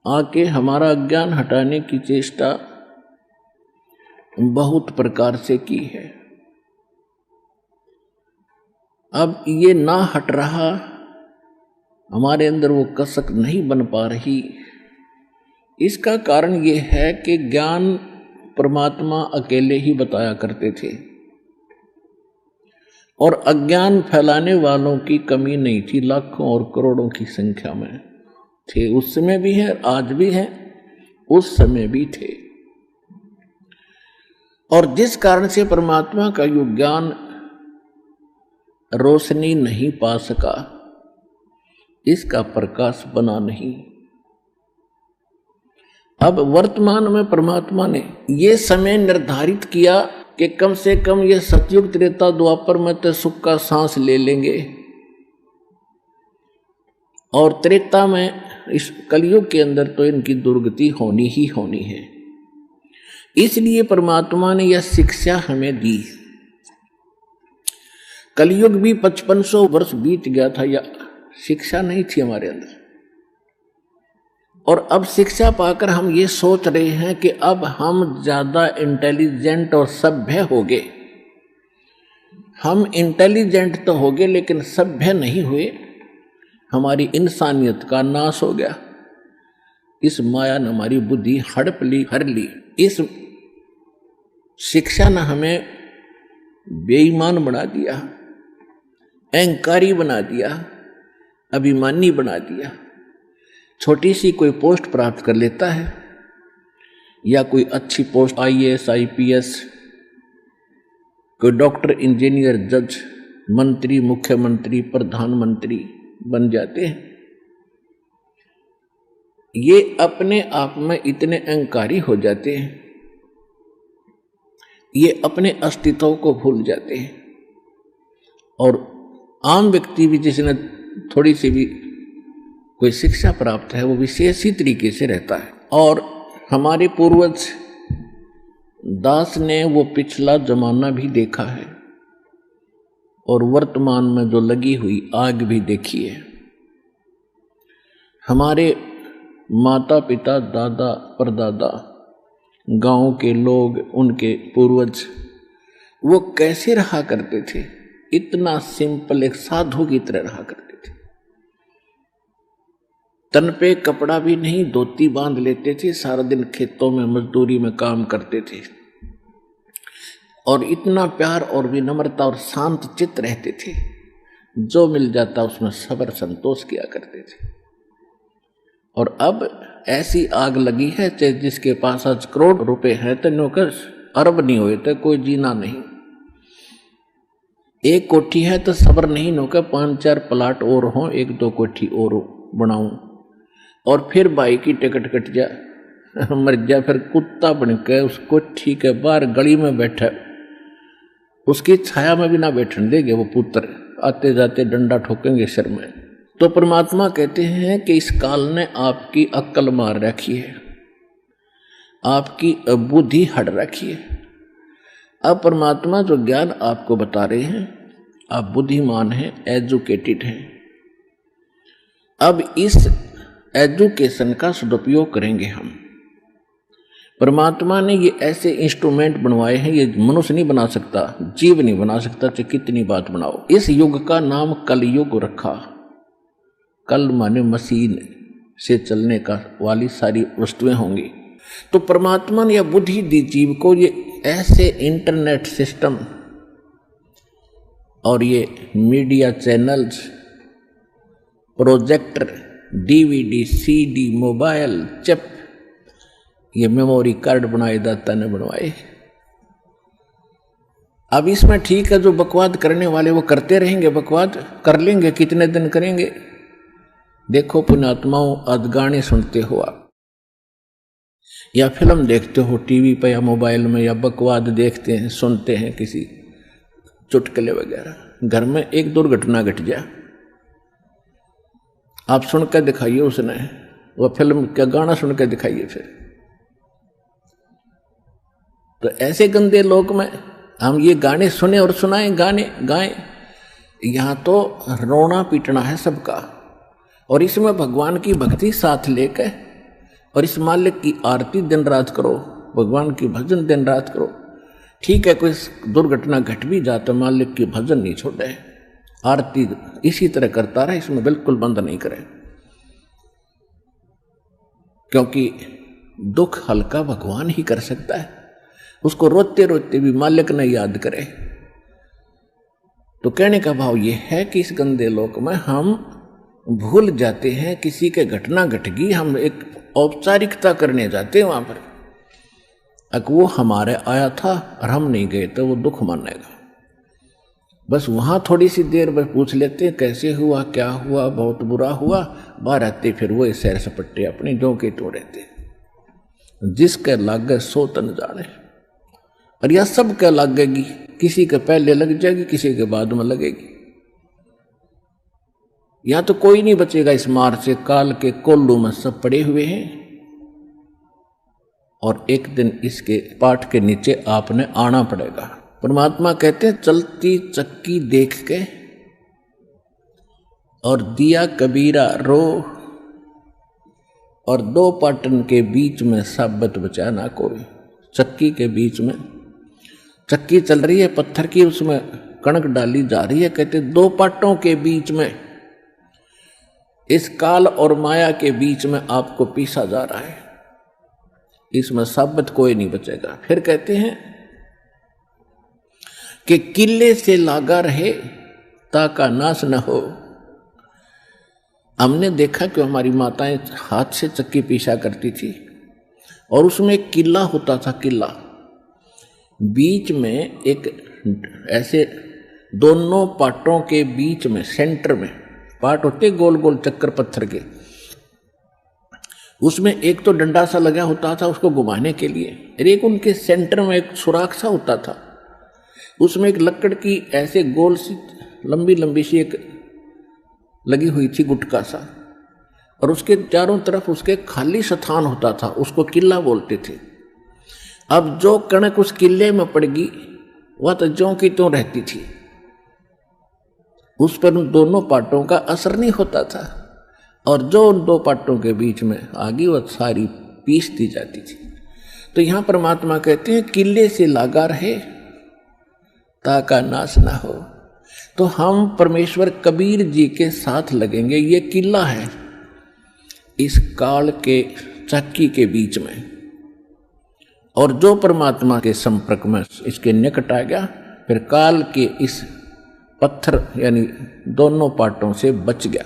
आके हमारा अज्ञान हटाने की चेष्टा बहुत प्रकार से की है। अब ये ना हट रहा, हमारे अंदर वो कसक नहीं बन पा रही। इसका कारण ये है कि ज्ञान परमात्मा अकेले ही बताया करते थे और अज्ञान फैलाने वालों की कमी नहीं थी, लाखों और करोड़ों की संख्या में थे। उस समय भी है, आज भी है, उस समय भी थे। और जिस कारण से परमात्मा का यो ज्ञान रोशनी नहीं पा सका, इसका प्रकाश बना नहीं। अब वर्तमान में परमात्मा ने ये समय निर्धारित किया कि कम से कम ये सतयुग त्रेता द्वापर में तो सुख का सांस ले लेंगे और त्रेता में इस कलयुग के अंदर तो इनकी दुर्गति होनी ही होनी है। इसलिए परमात्मा ने यह शिक्षा हमें दी। कलयुग भी 5500 वर्ष बीत गया था, या शिक्षा नहीं थी हमारे अंदर। और अब शिक्षा पाकर हम ये सोच रहे हैं कि अब हम ज्यादा इंटेलिजेंट और सभ्य हो गए। हम इंटेलिजेंट तो हो गए लेकिन सभ्य नहीं हुए। हमारी इंसानियत का नाश हो गया। इस माया ने हमारी बुद्धि हड़प ली, हर ली। इस शिक्षा ने हमें बेईमान बना दिया, अहंकारी बना दिया, अभिमानी बना दिया। छोटी सी कोई पोस्ट प्राप्त कर लेता है या कोई अच्छी पोस्ट IAS IPS, कोई डॉक्टर, इंजीनियर, जज, मंत्री, मुख्यमंत्री, प्रधानमंत्री बन जाते हैं। ये अपने आप में इतने अहंकारी हो जाते हैं, ये अपने अस्तित्व को भूल जाते हैं। और आम व्यक्ति भी जिसने थोड़ी सी भी कोई शिक्षा प्राप्त है, वो विशेष ही तरीके से रहता है। और हमारे पूर्वज दास ने वो पिछला जमाना भी देखा है और वर्तमान में जो लगी हुई आग भी देखी है। हमारे माता पिता, दादा, परदादा, गांव के लोग, उनके पूर्वज, वो कैसे रहा करते थे? इतना सिंपल, एक साधु की तरह रहा करते थे। तन पे कपड़ा भी नहीं, धोती बांध लेते थे, सारा दिन खेतों में मजदूरी में काम करते थे और इतना प्यार और विनम्रता और शांत चित्त रहते थे। जो मिल जाता उसमें सब्र संतोष किया करते थे। और अब ऐसी आग लगी है, चाहे जिसके पास आज करोड़ रुपए हैं तो नौकर अरब नहीं हुए तो कोई जीना नहीं। एक कोठी है तो सब्र नहीं नौकर 5-4 प्लाट और हों, 1-2 कोठी और बनाऊं और फिर भाई की टिकट कट जा, मर जा, फिर कुत्ता बन के उस कोठी के बाहर गली में बैठा, उसकी छाया में भी ना बैठने देंगे वो पुत्र, आते जाते डंडा ठोकेंगे सिर में। तो परमात्मा कहते हैं कि इस काल ने आपकी अक्ल मार रखी है, आपकी बुद्धि हट रखी है। अब परमात्मा जो ज्ञान आपको बता रहे हैं, आप बुद्धिमान हैं, एजुकेटेड हैं। अब इस एजुकेशन का सदुपयोग करेंगे हम। परमात्मा ने ये ऐसे इंस्ट्रूमेंट बनवाए हैं, ये मनुष्य नहीं बना सकता, जीव नहीं बना सकता, चाहे कितनी बात बनाओ। इस युग का नाम कलयुग रखा। कल माने मशीन से चलने का वाली सारी वस्तुएं होंगी। तो परमात्मा ने यह बुद्धि दी जीव को, ये ऐसे इंटरनेट सिस्टम और ये media channels, projector, DVD, CD, mobile, chip, ये मेमोरी कार्ड बनाए दाता ने बनवाए। अब इसमें ठीक है, जो बकवाद करने वाले वो करते रहेंगे, बकवाद कर लेंगे, कितने दिन करेंगे। देखो पुण्यात्माओं, आज गाने सुनते हो आप या फिल्म देखते हो टीवी पे या मोबाइल में, या बकवाद देखते हैं, सुनते हैं किसी चुटकुले वगैरह, घर में एक दुर्घटना घट जाए, आप सुन कर दिखाइए, उसने वो फिल्म का गाना सुन कर दिखाइए। फिर तो ऐसे गंदे लोक में हम ये गाने सुने और सुनाएं, गाने गाएं, यहां तो रोना पीटना है सबका। और इसमें भगवान की भक्ति साथ लेकर और इस मालिक की आरती दिन रात करो, भगवान की भजन दिन रात करो। ठीक है, कोई दुर्घटना घट भी जाए तो मालिक की भजन नहीं छोड़े, आरती इसी तरह करता रहे, इसमें बिल्कुल बंद नहीं करे, क्योंकि दुख हल्का भगवान ही कर सकता है। उसको रोते रोते भी मालिक ने याद करे। तो कहने का भाव यह है कि इस गंदे लोक में हम भूल जाते हैं, किसी के घटना घट गई, हम एक औपचारिकता करने जाते हैं वहां पर। अगर वो हमारे आया था और हम नहीं गए तो वो दुख मानेगा। बस वहां थोड़ी सी देर बस पूछ लेते हैं कैसे हुआ, क्या हुआ, बहुत बुरा हुआ, बाहर आते फिर वो सैर सपट्टे अपने जो के तोड़े थे। जिसके लागे सो तन जाने, और यह सब क्या लगेगी, किसी के पहले लग जाएगी, किसी के बाद में लगेगी। या तो कोई नहीं बचेगा इस मार से, काल के कोल्लू में सब पड़े हुए हैं। और एक दिन इसके पाठ के नीचे आपने आना पड़ेगा। परमात्मा कहते हैं चलती चक्की देख के और दिया कबीरा रो, और दो पाटन के बीच में साबत बचा ना कोई। चक्की के बीच में चक्की चल रही है पत्थर की, उसमें कणक डाली जा रही है। कहते दो पाटों के बीच में, इस काल और माया के बीच में आपको पीसा जा रहा है, इसमें साबित कोई नहीं बचेगा। फिर कहते हैं कि किले से लागा रहे ताका नाश न हो। हमने देखा कि हमारी माताएं हाथ से चक्की पीसा करती थी और उसमें एक किला होता था, किला बीच में एक ऐसे दोनों पाटों के बीच में सेंटर में पाट होते गोल गोल चक्कर पत्थर के, उसमें एक तो डंडा सा लगा होता था उसको घुमाने के लिए, और एक उनके सेंटर में एक सुराख सा होता था, उसमें एक लकड़ की ऐसे गोल सी लंबी लंबी सी एक लगी हुई थी गुटका सा, और उसके चारों तरफ उसके खाली स्थान होता था, उसको किला बोलते थे। अब जो कणक उस किले में पड़ गई वह तो ज्यों की त्यों रहती थी, उस पर उन दोनों पाटों का असर नहीं होता था, और जो उन दो पाटों के बीच में आ गई वह सारी पीस दी जाती थी। तो यहां परमात्मा कहते हैं किले से लागा रहे ताका नाश ना हो। तो हम परमेश्वर कबीर जी के साथ लगेंगे, ये किला है इस काल के चक्की के बीच में, और जो परमात्मा के संपर्क में इसके निकट आ गया फिर काल के इस पत्थर यानी दोनों पाटों से बच गया।